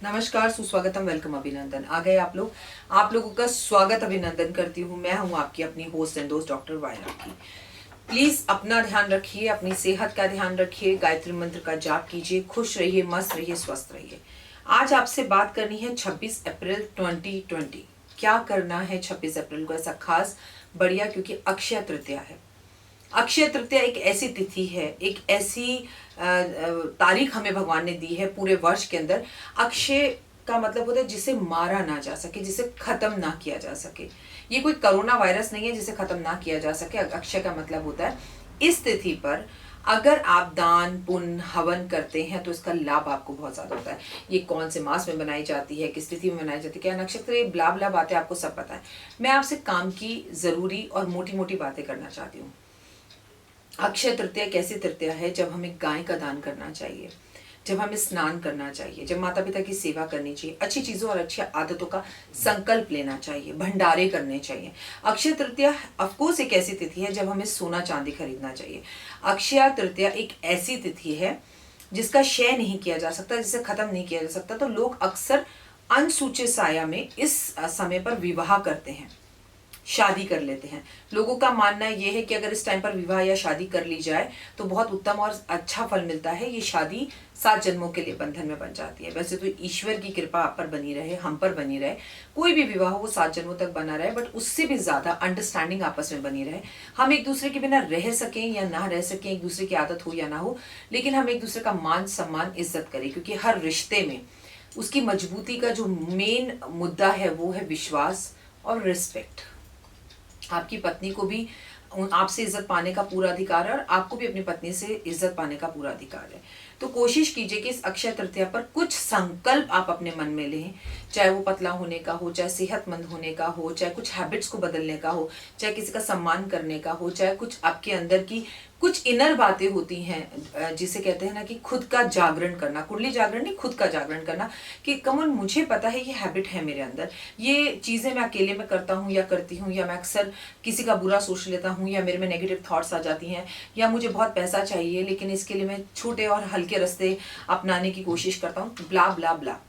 नमस्कार, सुस्वागतम, वेलकम, अभिनंदन। आ गए आप लोग। आप लोगों का स्वागत अभिनंदन करती हूँ। मैं हूँ आपकी अपनी होस्ट एंड दोस्त डॉक्टर वायरा की। प्लीज अपना ध्यान रखिए, अपनी सेहत का ध्यान रखिए, गायत्री मंत्र का जाप कीजिए, खुश रहिए, मस्त रहिए, स्वस्थ रहिए। आज आपसे बात करनी है 26 अप्रैल 2020। क्या करना है 26 अप्रैल को ऐसा खास बढ़िया, क्योंकि अक्षय तृतीया है। अक्षय तृतीया एक ऐसी तिथि है, एक ऐसी तारीख हमें भगवान ने दी है पूरे वर्ष के अंदर। अक्षय का मतलब होता है जिसे मारा ना जा सके, जिसे खत्म ना किया जा सके। ये कोई कोरोना वायरस नहीं है जिसे खत्म ना किया जा सके। अक्षय का मतलब होता है इस तिथि पर अगर आप दान पुण्य हवन करते हैं तो इसका लाभ आपको बहुत ज्यादा होता है। ये कौन से मास में बनाई जाती है, किस तिथि में बनाई जाती है, क्या नक्षत्र, ये ब्ला ब्ला बातें आपको सब पता है। मैं आपसे काम की जरूरी और मोटी मोटी बातें करना चाहती हूँ। अक्षय तृतीया एक ऐसी तृतीया है जब हमें गाय का दान करना चाहिए, जब हमें स्नान करना चाहिए, जब माता पिता की सेवा करनी चाहिए, अच्छी चीजों और अच्छी आदतों का संकल्प लेना चाहिए, भंडारे करने चाहिए। अक्षय तृतीया ऑफकोर्स एक ऐसी तिथि है जब हमें सोना चांदी खरीदना चाहिए। अक्षय तृतीया एक ऐसी तिथि है जिसका क्षय नहीं किया जा सकता, जिसे खत्म नहीं किया जा सकता। तो लोग अक्सर अनुसूचित साया में इस समय पर विवाह करते हैं, शादी कर लेते हैं। लोगों का मानना यह है कि अगर इस टाइम पर विवाह या शादी कर ली जाए तो बहुत उत्तम और अच्छा फल मिलता है। ये शादी 7 जन्मों के लिए बंधन में बन जाती है। वैसे तो ईश्वर की कृपा आप पर बनी रहे, हम पर बनी रहे, कोई भी विवाह हो वो 7 जन्मों तक बना रहे, बट उससे भी ज्यादा अंडरस्टैंडिंग आपस में बनी रहे। हम एक दूसरे के बिना रह सकें या ना रह सकें, एक दूसरे की आदत हो या ना हो, लेकिन हम एक दूसरे का मान सम्मान इज्जत करें, क्योंकि हर रिश्ते में उसकी मजबूती का जो मेन मुद्दा है वो है विश्वास और रिस्पेक्ट। आपकी पत्नी को भी आपसे इज्जत पाने का पूरा अधिकार है और आपको भी अपनी पत्नी से इज्जत पाने का पूरा अधिकार है। तो कोशिश कीजिए कि इस अक्षय तृतीया पर कुछ संकल्प आप अपने मन में लें, चाहे वो पतला होने का हो, चाहे सेहतमंद होने का हो, चाहे कुछ हैबिट्स को बदलने का हो, चाहे किसी का सम्मान करने का हो, चाहे कुछ आपके अंदर की कुछ इनर बातें होती हैं जिसे कहते हैं ना कि खुद का जागरण करना, कुंडली जागरण नहीं, खुद का जागरण करना, कि कमन मुझे पता है ये हैबिट है मेरे अंदर, ये चीजें मैं अकेले में करता हूँ या करती हूँ, या मैं अक्सर किसी का बुरा सोच लेता हूँ, या मेरे में नेगेटिव थॉट्स आ जाती हैं, या मुझे बहुत पैसा चाहिए लेकिन इसके लिए मैं छोटे और हल्के रास्ते अपनाने की कोशिश करता हूँ, ब्ला ब्ला ब्ला।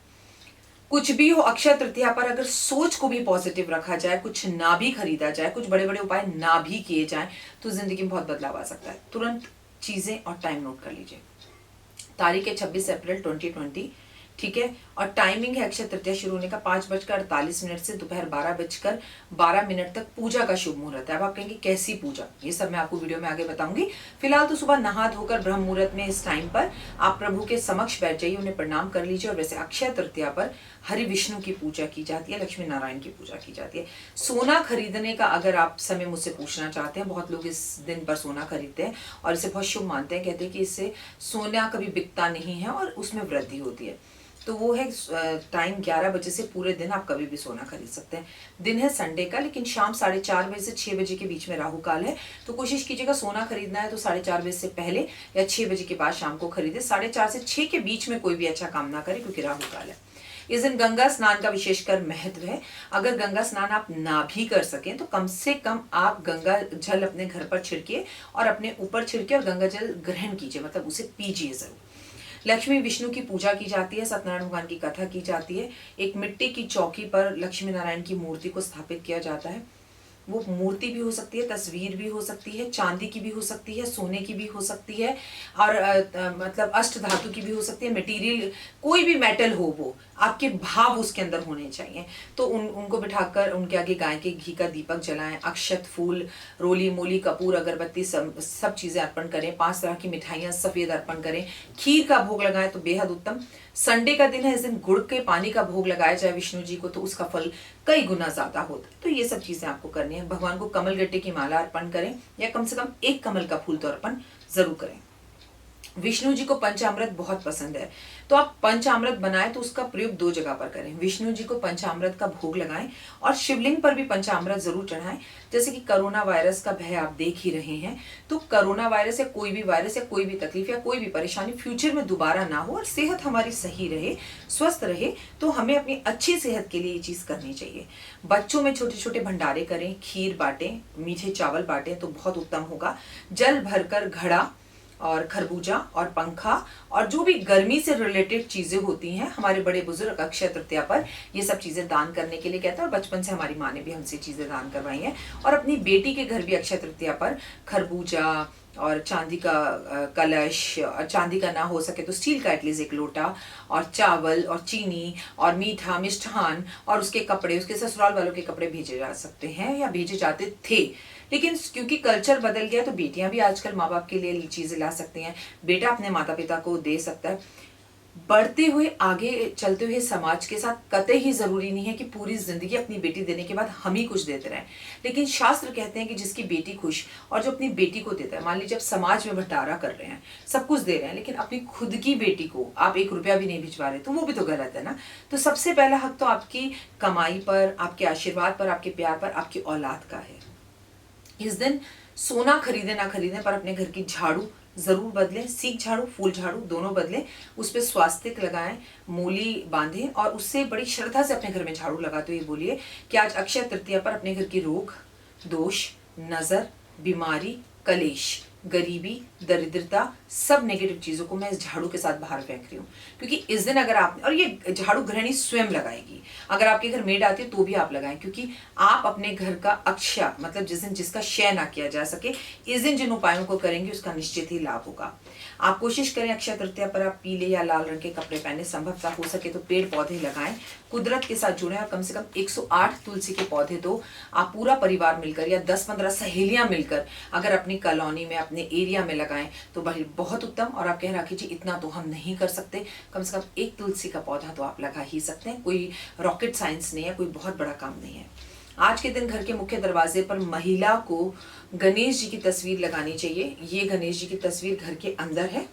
कुछ भी हो, अक्षय तृतीया पर अगर सोच को भी पॉजिटिव रखा जाए, कुछ ना भी खरीदा जाए, कुछ बड़े बड़े उपाय ना भी किए जाए, तो जिंदगी में बहुत बदलाव आ सकता है। तुरंत चीजें और टाइम नोट कर लीजिए। तारीख है 26 अप्रैल 2020, ठीक है। और टाइमिंग है अक्षय तृतीया शुरू होने का 5:48 से दोपहर 12:12 तक पूजा का शुभ मुहूर्त है। अब आप कहेंगे कैसी पूजा, ये सब मैं आपको वीडियो में आगे बताऊंगी। फिलहाल तो सुबह नहा धोकर ब्रह्म मुहूर्त में इस टाइम पर आप प्रभु के समक्ष बैठ जाइए, उन्हें प्रणाम कर लीजिए। और वैसे अक्षय तृतीया पर हरि विष्णु की पूजा की जाती है, लक्ष्मी नारायण की पूजा की जाती है। सोना खरीदने का अगर आप समय मुझसे पूछना चाहते हैं, बहुत लोग इस दिन पर सोना खरीदते हैं और इसे बहुत शुभ मानते हैं, कहते हैं कि इससे सोना कभी बिकता नहीं है और उसमें वृद्धि होती है। तो वो है टाइम 11 बजे से पूरे दिन आप कभी भी सोना खरीद सकते हैं। दिन है संडे का, लेकिन शाम 4:30 बजे से 6 बजे के बीच में राहु काल है। तो कोशिश कीजिएगा सोना खरीदना है तो 4:30 बजे से पहले या 6 बजे के बाद शाम को खरीदे। 4:30 से 6 के बीच में कोई भी अच्छा काम ना करे, क्योंकि राहु काल है। इस दिन गंगा स्नान का विशेषकर महत्व है। अगर गंगा स्नान आप ना भी कर सकें तो कम से कम आप गंगा जल अपने घर पर छिड़किए और अपने ऊपर छिड़के और गंगा जल ग्रहण कीजिए, मतलब उसे पीजिए जरूर। लक्ष्मी विष्णु की पूजा की जाती है, सत्यनारायण भगवान की कथा की जाती है। एक मिट्टी की चौकी पर लक्ष्मी नारायण की मूर्ति को स्थापित किया जाता है। वो मूर्ति भी हो सकती है, तस्वीर भी हो सकती है, चांदी की भी हो सकती है, सोने की भी हो सकती है, और मतलब अष्ट धातु की भी हो सकती है। मटेरियल कोई भी मेटल हो, वो आपके भाव उसके अंदर होने चाहिए। तो उनको बिठाकर उनके आगे गाय के घी का दीपक जलाएं, अक्षत फूल रोली मोली कपूर अगरबत्ती सब चीजें अर्पण करें। 5 तरह की मिठाइयां सफेद अर्पण करें, खीर का भोग लगाएं तो बेहद उत्तम। संडे का दिन है, इस दिन गुड़ के पानी का भोग लगाया जाए विष्णु जी को तो उसका फल कई गुना ज्यादा होता है। तो ये सब चीजें आपको करनी है। भगवान को कमल गट्टे की माला अर्पण करें, या कम से कम एक कमल का फूल तो अर्पण जरूर करें। विष्णु जी को पंचामृत बहुत पसंद है, तो आप पंचामृत बनाएं तो उसका प्रयोग 2 जगह पर करें। विष्णु जी को पंचामृत का भोग लगाएं और शिवलिंग पर भी पंचामृत जरूर चढ़ाएं। जैसे कि कोरोना वायरस का भय आप देख ही रहे हैं, तो कोरोना वायरस या कोई भी वायरस या कोई भी तकलीफ या कोई भी परेशानी फ्यूचर में दोबारा ना हो और सेहत हमारी सही रहे, स्वस्थ रहे, तो हमें अपनी अच्छी सेहत के लिए ये चीज करनी चाहिए। बच्चों में छोटे छोटे भंडारे करें, खीर बांटें, मीठे चावल बांटें तो बहुत उत्तम होगा। जल भरकर घड़ा और खरबूजा और पंखा और जो भी गर्मी से रिलेटेड चीजें होती हैं, हमारे बड़े बुजुर्ग अक्षय तृतीया पर ये सब चीजें दान करने के लिए कहते हैं। और बचपन से हमारी माँ ने भी हमसे चीजें दान करवाई हैं। और अपनी बेटी के घर भी अक्षय तृतीया पर खरबूजा और चांदी का कलश, और चांदी का ना हो सके तो स्टील का एटलीस्ट एक लोटा, और चावल और चीनी और मीठा मिष्ठान और उसके कपड़े, उसके ससुराल वालों के कपड़े भेजे जा सकते हैं या भेजे जाते थे। लेकिन क्योंकि कल्चर बदल गया तो बेटियां भी आजकल माँ बाप के लिए चीजें ला सकती हैं, बेटा अपने माता पिता को दे सकता है। बढ़ते हुए आगे चलते हुए समाज के साथ कतई ही जरूरी नहीं है कि पूरी जिंदगी अपनी बेटी देने के बाद हम ही कुछ देते रहें। लेकिन शास्त्र कहते हैं कि जिसकी बेटी खुश और जो अपनी बेटी को देता है, मान लीजिए जब समाज में बंटारा कर रहे हैं, सब कुछ दे रहे हैं, लेकिन अपनी खुद की बेटी को आप 1 रुपया भी नहीं भिजवा रहे, तो वो भी तो गलत है ना। तो सबसे पहला हक तो आपकी कमाई पर, आपके आशीर्वाद पर, आपके प्यार पर, आपकी औलाद का है। इस दिन सोना खरीदे ना खरीदे पर अपने घर की झाड़ू जरूर बदलें, सीख झाड़ू फूल झाड़ू दोनों बदलें, उस पर स्वास्तिक लगाएं, मूली बांधें और उससे बड़ी श्रद्धा से अपने घर में झाड़ू लगाते हुए बोलिए कि आज अक्षय तृतीया पर अपने घर की रोग, दोष, नजर, बीमारी, कलेश, गरीबी, दरिद्रता, सब नेगेटिव चीजों को मैं इस झाड़ू के साथ बाहर फेंक रही हूँ। क्योंकि इस दिन अगर आप, और ये झाड़ू गृहिणी स्वयं लगाएगी, अगर आपके घर मेड आती है तो भी आप लगाएं, क्योंकि आप अपने घर का अक्षय मतलब जिस दिन जिसका क्षय ना किया जा सके, इस दिन जिन उपायों को करेंगे उसका निश्चित ही लाभ होगा। आप कोशिश करें अक्षय तृतीया पर आप पीले या लाल रंग के कपड़े पहने, संभवतः हो सके तो पेड़ पौधे लगाएं, कुदरत के साथ जुड़े और कम से कम 108 तुलसी के पौधे दो। आप पूरा परिवार मिलकर या 10-15 सहेलियां मिलकर अगर अपनी कॉलोनी में, अपने एरिया में लगाएं तो बहुत उत्तम। और आप कह रखिए जी इतना तो हम नहीं कर सकते, कम से कम 1 तुलसी का पौधा तो आप लगा ही सकते हैं। कोई रॉकेट साइंस नहीं है, कोई बहुत बड़ा काम नहीं है। आज के दिन घर के मुख्य दरवाजे पर महिला को गणेश जी की तस्वीर लगानी चाहिए। ये गणेश जी की तस्वीर घर के अंदर है,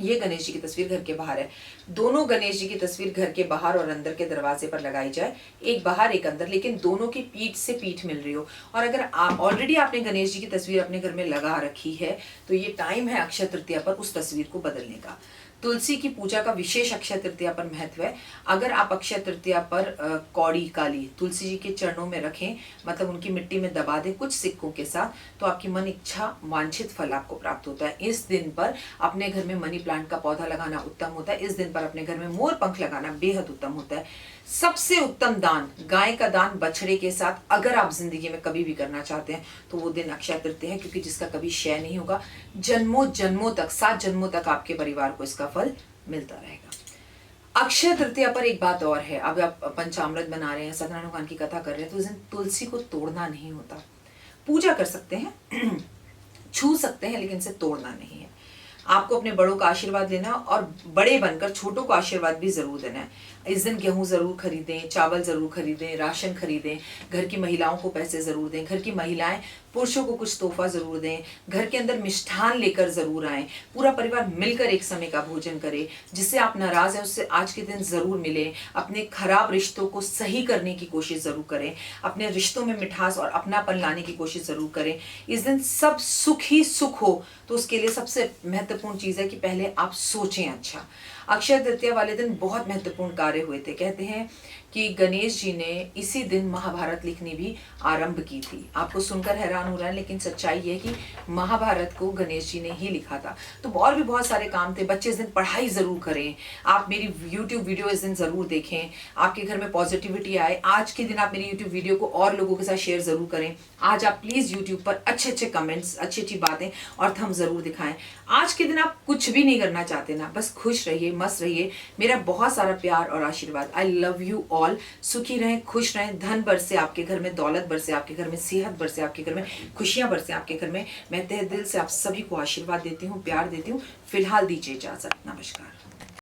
ये गणेश जी की तस्वीर घर के बाहर है। दोनों गणेश जी की तस्वीर घर के बाहर और अंदर के दरवाजे पर लगाई जाए, एक बाहर एक अंदर, लेकिन दोनों की पीठ से पीठ मिल रही हो। और अगर आप ऑलरेडी आपने गणेश जी की तस्वीर अपने घर में लगा रखी है तो ये टाइम है अक्षय तृतीया पर उस तस्वीर को बदलने का। तुलसी की पूजा का विशेष अक्षय तृतीया पर महत्व है। अगर आप अक्षय तृतीया पर कौड़ी काली तुलसी जी के चरणों में रखें, मतलब उनकी मिट्टी में दबा दें कुछ सिक्कों के साथ, तो आपकी मन इच्छा वांछित फल आपको प्राप्त होता है। इस दिन पर अपने घर में मनी प्लांट का पौधा लगाना उत्तम होता है। इस दिन पर अपने घर में मोर पंख लगाना बेहद उत्तम होता है। सबसे उत्तम दान गाय का दान बछड़े के साथ अगर आप जिंदगी में कभी भी करना चाहते हैं तो वो दिन अक्षय तृतीया है, क्योंकि जिसका कभी क्षय नहीं होगा। जन्मों जन्मों तक, 7 जन्मों तक आपके परिवार को इसका फल मिलता रहेगा। अक्षय तृतीया पर एक बात और है, अब आप पंचामृत बना रहे हैं, सत्यनारायण भगवान की कथा कर रहे हैं, तो उस दिन तुलसी को तोड़ना नहीं होता। पूजा कर सकते हैं छू सकते हैं, लेकिन इसे तोड़ना नहीं है। आपको अपने बड़ों का आशीर्वाद लेना और बड़े बनकर छोटों को आशीर्वाद भी जरूर देना है। इस दिन गेहूं जरूर खरीदें, चावल जरूर खरीदें, राशन खरीदें, घर की महिलाओं को पैसे जरूर दें, घर की महिलाएं पुरुषों को कुछ तोहफा जरूर दें, घर के अंदर मिष्ठान लेकर जरूर आएं, पूरा परिवार मिलकर एक समय का भोजन करे। जिससे आप नाराज हैं उससे आज के दिन जरूर मिलें। अपने खराब रिश्तों को सही करने की कोशिश जरूर करें, अपने रिश्तों में मिठास और अपनापन लाने की कोशिश जरूर करें। इस दिन सब सुख ही सुख हो, तो उसके लिए सबसे महत्वपूर्ण चीज है कि पहले आप सोचें अच्छा। अक्षय तृतीया वाले दिन बहुत महत्वपूर्ण कार्य हुए थे। कहते हैं कि गणेश जी ने इसी दिन महाभारत लिखनी भी आरंभ की थी। आपको सुनकर हैरान हो रहा है, लेकिन सच्चाई ये है कि महाभारत को गणेश जी ने ही लिखा था। तो और भी बहुत सारे काम थे। बच्चे इस दिन पढ़ाई जरूर करें, आप मेरी YouTube वीडियो इस दिन जरूर देखें, आपके घर में पॉजिटिविटी आए। आज के दिन आप मेरी YouTube वीडियो को और लोगों के साथ शेयर जरूर करें। आज आप प्लीज YouTube पर अच्छे अच्छे कमेंट्स, अच्छी अच्छी बातें और थंब जरूर दिखाएं। आज के दिन आप कुछ भी नहीं करना चाहते ना, बस खुश रहिए, मस्त रहिए। मेरा बहुत सारा प्यार और आशीर्वाद। I love you all. सुखी रहें, खुश रहें, धन बरसे आपके घर में, दौलत बरसे आपके घर में, सेहत बरसे आपके घर में, खुशियां बरसे आपके घर में। मैं तहे दिल से आप सभी को आशीर्वाद देती हूँ, प्यार देती हूँ। फिलहाल दीजिए इजाजत, नमस्कार।